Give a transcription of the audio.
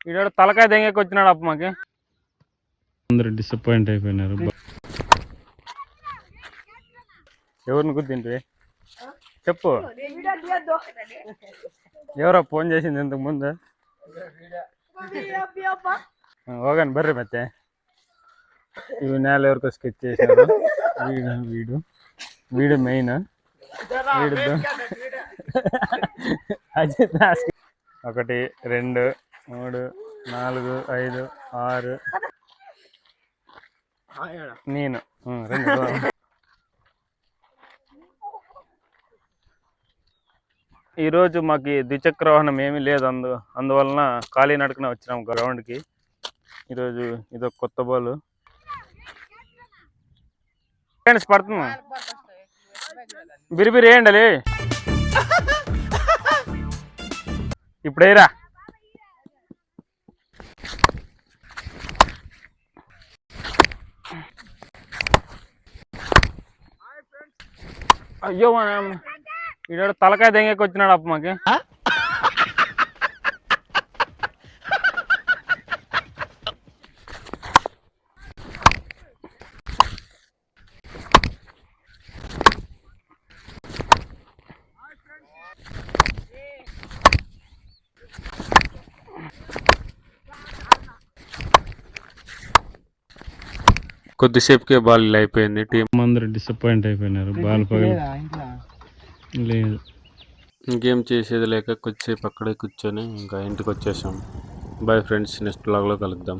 ఈడ తలకాయ దెంగకి వచ్చినాడు అప్ప మాకి. అందరూ డిసప్పాయింట్ అయిపోయినారు. ఎవరిని గుర్తింటే చెప్పు. ఎవరో ఫోన్ చేసింది ఇంతకు ముందు. ಹೋಗನ್ ಬರ್ರಿ ಮತ್ತೆ. ఇవి నేల ఎవరికో స్కెచ్ చేశారు. వీడు వీడు మెయిన్. వీడు అజిత్ 1 2 3 4 5 6 నేను 2. ఈరోజు మాకు ద్విచక్ర వాహనం ఏమీ లేదు, అందువలన ఖాళీ నడకన వచ్చినాం గ్రౌండ్కి. ఈరోజు ఇదొక కొత్త బాల్ ఫ్రెండ్స్ పడుతుంది. బిరిబిరి వేయండి. ఇప్పుడేరా. అయ్యో మనం ఈడ తలకాయ దెంగకి వచ్చినాడు అప్ప మాకి. కొద్దిసేపుకే బాల్ ఇలా అయిపోయింది. టీం అందరూ డిసప్పాయింట్ అయిపోయినారు. బాల్ లేదు. ఇంకేం చేసేది లేక కొద్దిసేపు అక్కడే కూర్చొని ఇంకా ఇంటికి వచ్చేసాం. బాయ్ ఫ్రెండ్స్, నెక్స్ట్ వ్లాగ్లో కలుద్దాం.